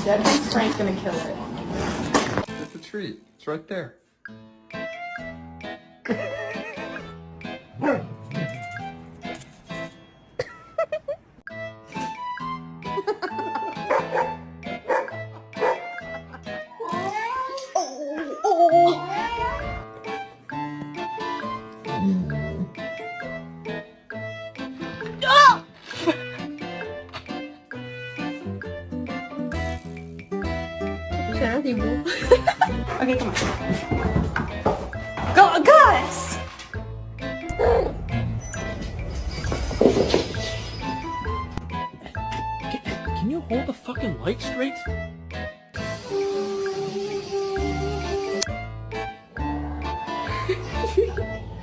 Dad thinks Frank's gonna kill it. It's a treat. It's right there. Okay, come on. Go, Gus! Can you hold the fucking light straight?